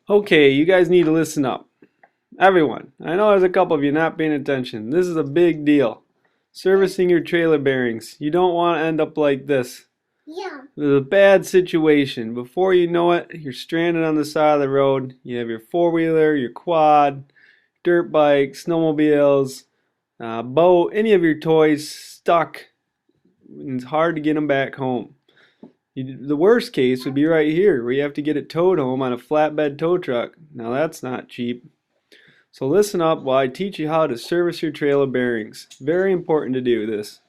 Okay, you guys need to listen up. Everyone, I know there's a couple of you not paying attention. This is a big deal. Servicing your trailer bearings. You don't want to end up like this. Yeah. This is a bad situation. Before you know it, you're stranded on the side of the road. You have your four-wheeler, your quad, dirt bike, snowmobiles, boat, any of your toys stuck. And it's hard to get them back home. The worst case would be right here, where you have to get it towed home on a flatbed tow truck. Now that's not cheap. So listen up while I teach you how to service your trailer bearings. Very important to do this.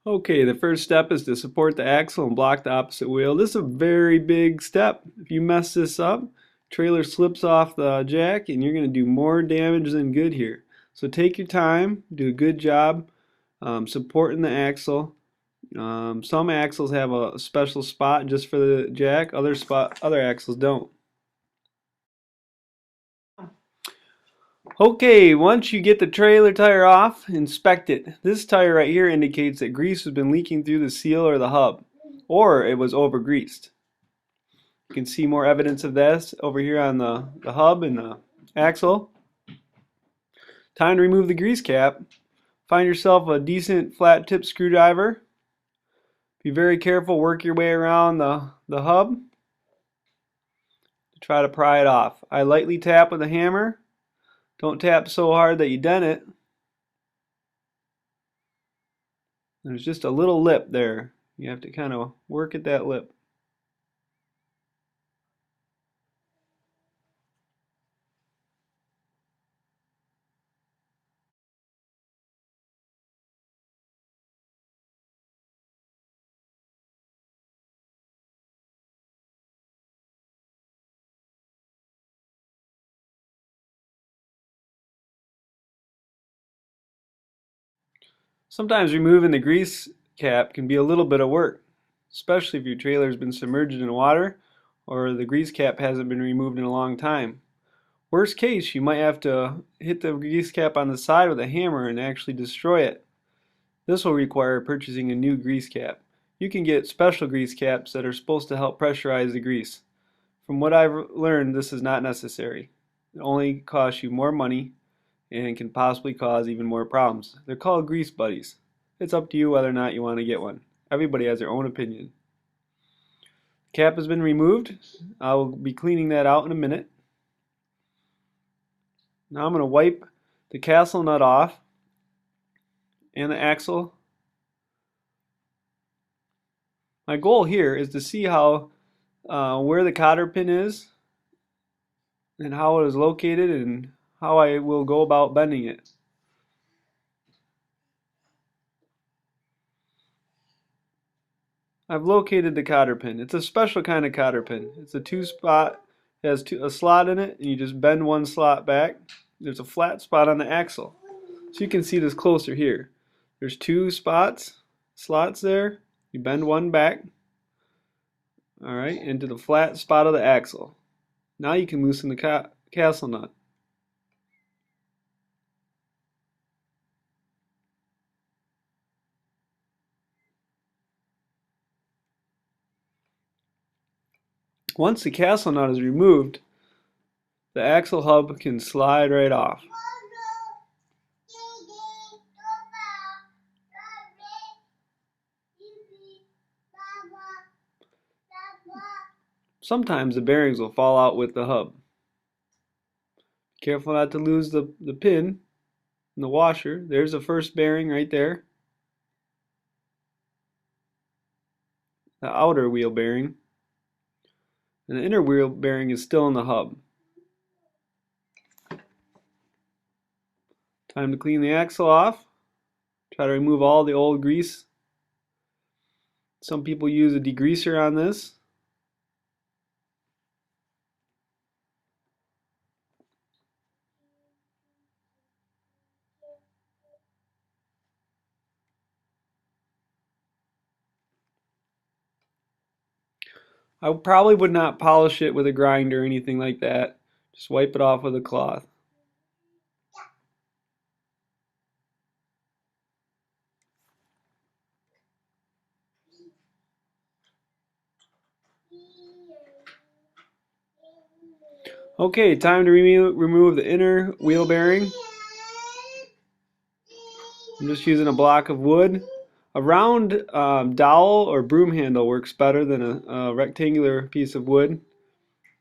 Okay, the first step is to support the axle and block the opposite wheel. This is a very big step. If you mess this up, trailer slips off the jack and you're going to do more damage than good here. So take your time, do a good job supporting the axle. Some axles have a special spot just for the jack, other axles don't. Okay, once you get the trailer tire off, inspect it. This tire right here indicates that grease has been leaking through the seal or the hub, or it was over greased. You can see more evidence of this over here on the hub and the axle. Time to remove the grease cap. Find yourself a decent flat tip screwdriver. Be very careful, work your way around the hub to try to pry it off. I lightly tap with a hammer. Don't tap so hard that you dent it. There's just a little lip there. You have to kind of work at that lip. Sometimes removing the grease cap can be a little bit of work, especially if your trailer has been submerged in water or the grease cap hasn't been removed in a long time. Worst case, you might have to hit the grease cap on the side with a hammer and actually destroy it. This will require purchasing a new grease cap. You can get special grease caps that are supposed to help pressurize the grease. From what I've learned, this is not necessary. It only costs you more money and can possibly cause even more problems. They're called grease buddies. It's up to you whether or not you want to get one. Everybody has their own opinion. Cap has been removed. I will be cleaning that out in a minute. Now I'm going to wipe the castle nut off and the axle. My goal here is to see how where the cotter pin is and how it is located and how I will go about bending it. I've located the cotter pin. It's a special kind of cotter pin. It's a two spot, it has a slot in it, and you just bend one slot back. There's a flat spot on the axle. So you can see this closer here. There's two slots there. You bend one back, all right, into the flat spot of the axle. Now you can loosen the castle nut. Once the castle nut is removed, the axle hub can slide right off. Sometimes the bearings will fall out with the hub. Careful not to lose the pin in the washer. There's the first bearing right there. The outer wheel bearing. And the inner wheel bearing is still in the hub. Time to clean the axle off. Try to remove all the old grease. Some people use a degreaser on this. I probably would not polish it with a grinder or anything like that. Just wipe it off with a cloth. Okay, time to remove the inner wheel bearing. I'm just using a block of wood. A round dowel or broom handle works better than a rectangular piece of wood,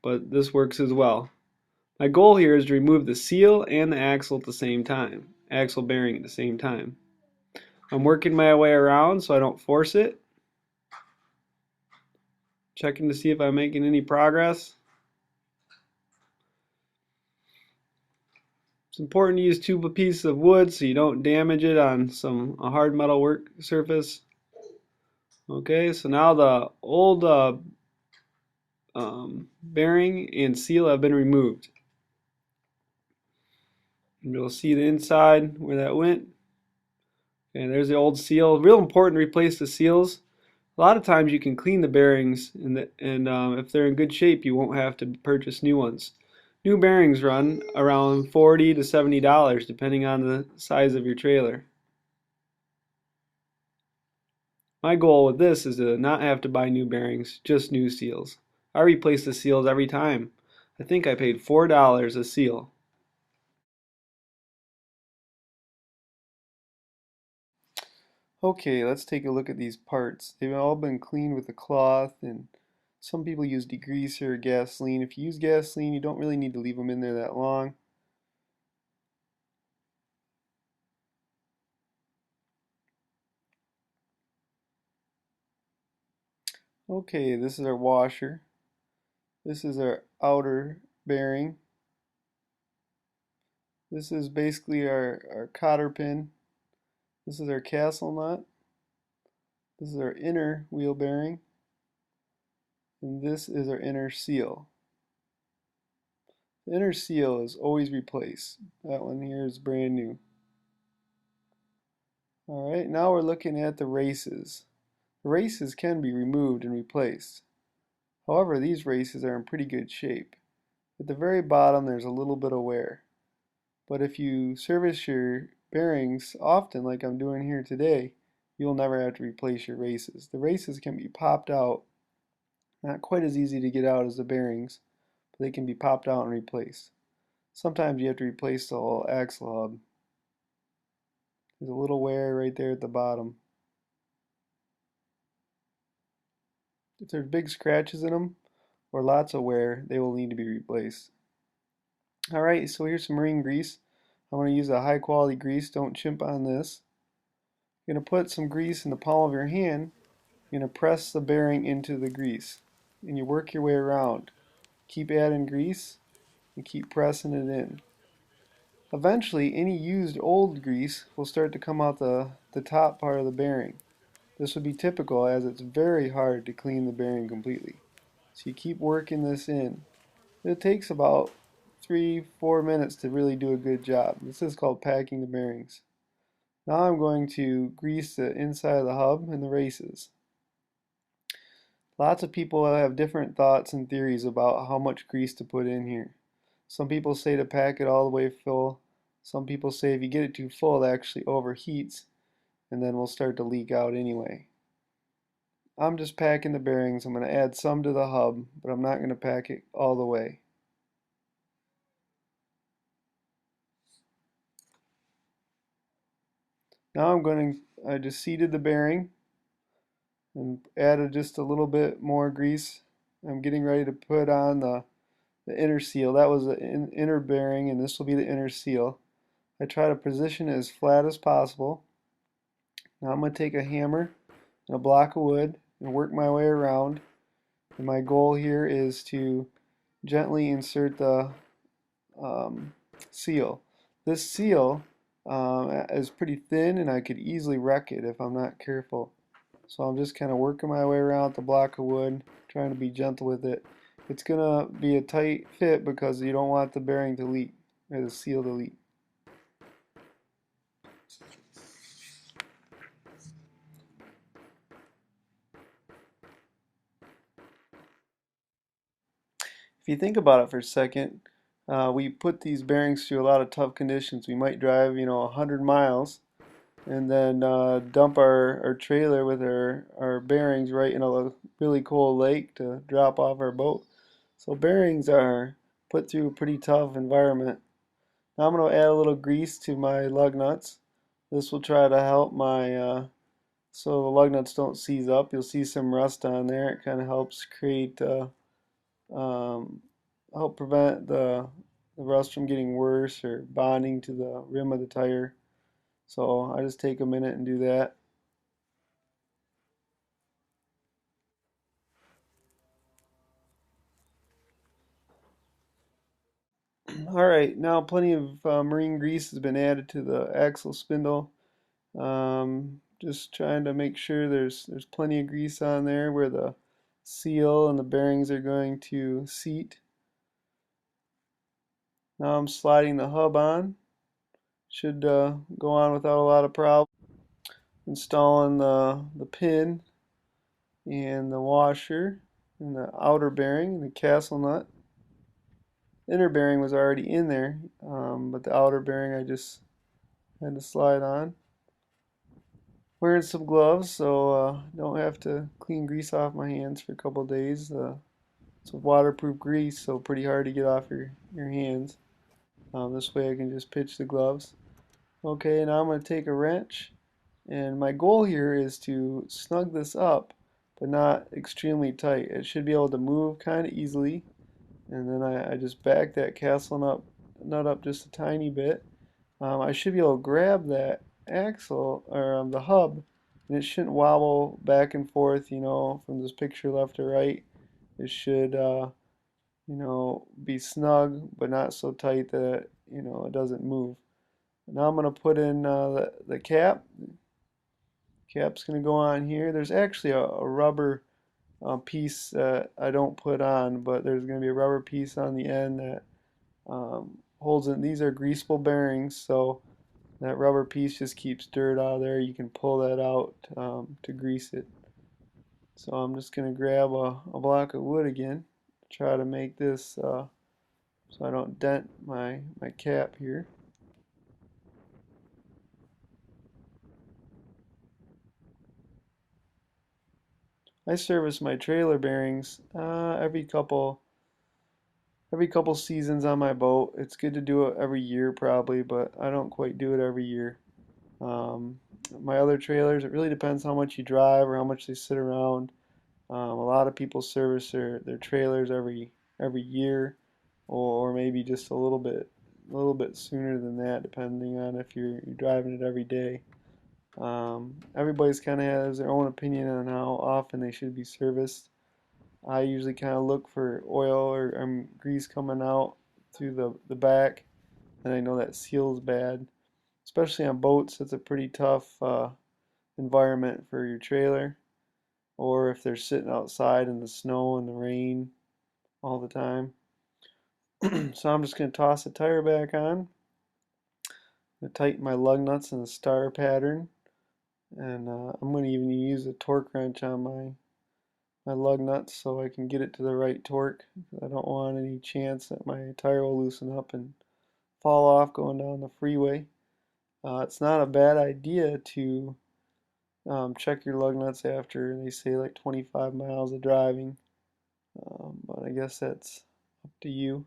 but this works as well. My goal here is to remove the seal and the axle at the same time, axle bearing at the same time. I'm working my way around so I don't force it. Checking to see if I'm making any progress. It's important to use two pieces of wood so you don't damage it on a hard metal work surface. Okay, so now the old bearing and seal have been removed. And you'll see the inside where that went. Okay, there's the old seal. Real important to replace the seals. A lot of times you can clean the bearings, and if they're in good shape, you won't have to purchase new ones. New bearings run around $40 to $70 depending on the size of your trailer. My goal with this is to not have to buy new bearings, just new seals. I replace the seals every time. I think I paid $4 a seal. Okay, let's take a look at these parts. They've all been cleaned with a cloth, and some people use degreaser or gasoline. If you use gasoline, you don't really need to leave them in there that long. Okay, this is our washer. This is our outer bearing. This is basically our cotter pin. This is our castle nut. This is our inner wheel bearing. And this is our inner seal. The inner seal is always replaced. That one here is brand new. Alright, now we're looking at the races. The races can be removed and replaced. However, these races are in pretty good shape. At the very bottom there's a little bit of wear. But if you service your bearings often, like I'm doing here today, you'll never have to replace your races. The races can be popped out, not quite as easy to get out as the bearings, but they can be popped out and replaced. Sometimes you have to replace the whole axle hub. There's a little wear right there at the bottom. If there's big scratches in them or lots of wear, they will need to be replaced. Alright, so here's some marine grease. I'm going to use a high quality grease. Don't chimp on this. You're going to put some grease in the palm of your hand. You're going to press the bearing into the grease. And you work your way around. Keep adding grease and keep pressing it in. Eventually, any used old grease will start to come out the top part of the bearing. This would be typical as it's very hard to clean the bearing completely. So you keep working this in. It takes about 3-4 minutes to really do a good job. This is called packing the bearings. Now I'm going to grease the inside of the hub and the races. Lots of people have different thoughts and theories about how much grease to put in here. Some people say to pack it all the way full. Some people say if you get it too full, it actually overheats and then will start to leak out anyway. I'm just packing the bearings. I'm going to add some to the hub, but I'm not going to pack it all the way. Now I just seated the bearing and added just a little bit more grease. I'm getting ready to put on the inner seal. That was the inner bearing, and this will be the inner seal. I try to position it as flat as possible. Now I'm going to take a hammer and a block of wood and work my way around. And my goal here is to gently insert the seal. This seal is pretty thin and I could easily wreck it if I'm not careful. So I'm just kind of working my way around the block of wood, trying to be gentle with it. It's going to be a tight fit because you don't want the bearing to leak, or the seal to leak. If you think about it for a second, we put these bearings through a lot of tough conditions. We might drive, 100 miles and then dump our trailer with our bearings right in a really cold lake to drop off our boat. So bearings are put through a pretty tough environment. Now I'm going to add a little grease to my lug nuts. This will try to help my so the lug nuts don't seize up. You'll see some rust on there. It kind of helps create um, help prevent the rust from getting worse or bonding to the rim of the tire. So I just take a minute and do that. Alright, now plenty of marine grease has been added to the axle spindle. Just trying to make sure there's plenty of grease on there where the seal and the bearings are going to seat. Now I'm sliding the hub on. Should go on without a lot of problem. Installing the pin and the washer and the outer bearing and the castle nut. Inner bearing was already in there, but the outer bearing I just had to slide on. Wearing some gloves so don't have to clean grease off my hands for a couple of days. It's a waterproof grease, so pretty hard to get off your hands. This way I can just pitch the gloves. Okay, now I'm going to take a wrench, and my goal here is to snug this up, but not extremely tight. It should be able to move kind of easily, and then I just back that nut up just a tiny bit. I should be able to grab that axle or the hub, and it shouldn't wobble back and forth, from this picture left to right. It should, be snug, but not so tight that, it doesn't move. Now I'm going to put in the cap. Cap's going to go on here. There's actually a rubber piece that I don't put on, but there's going to be a rubber piece on the end that holds it. These are greasable bearings, so that rubber piece just keeps dirt out of there. You can pull that out to grease it. So I'm just going to grab a block of wood again, try to make this so I don't dent my cap here. I service my trailer bearings every couple seasons on my boat. It's good to do it every year probably, but I don't quite do it every year. Um, my other trailers, it really depends how much you drive or how much they sit around. A lot of people service their trailers every year, or maybe just a little bit sooner than that, depending on if you're driving it every day. Everybody's kind of has their own opinion on how often they should be serviced. I usually kind of look for oil or grease coming out through the back, and I know that seal's bad. Especially on boats, it's a pretty tough environment for your trailer, or if they're sitting outside in the snow and the rain all the time. So I'm just going to toss the tire back on. I'm going to tighten my lug nuts in a star pattern, and I'm going to even use a torque wrench on my lug nuts so I can get it to the right torque. I don't want any chance that my tire will loosen up and fall off going down the freeway. It's not a bad idea to check your lug nuts after they say like 25 miles of driving, but I guess that's up to you.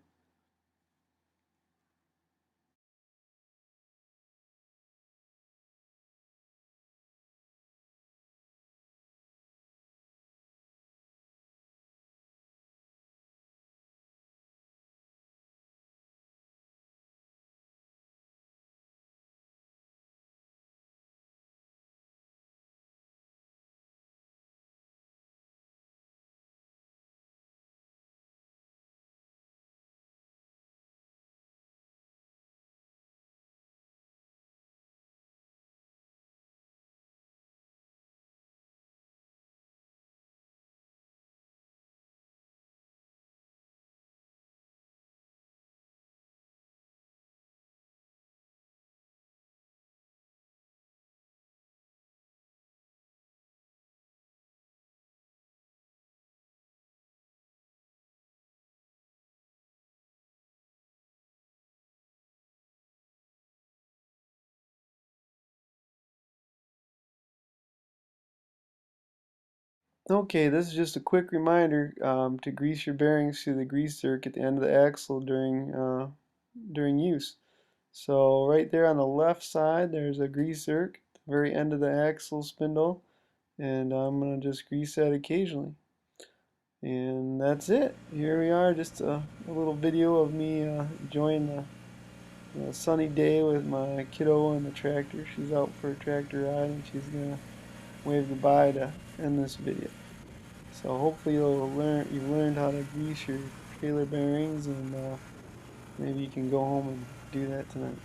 Okay, this is just a quick reminder to grease your bearings to the grease zerk at the end of the axle during use. So right there on the left side, there's a grease zerk at the very end of the axle spindle, and I'm gonna just grease that occasionally. And that's it. Here we are, just a little video of me enjoying the sunny day with my kiddo and the tractor. She's out for a tractor ride, and she's gonna wave goodbye to end this video. So hopefully you've learned how to grease your trailer bearings, and maybe you can go home and do that tonight.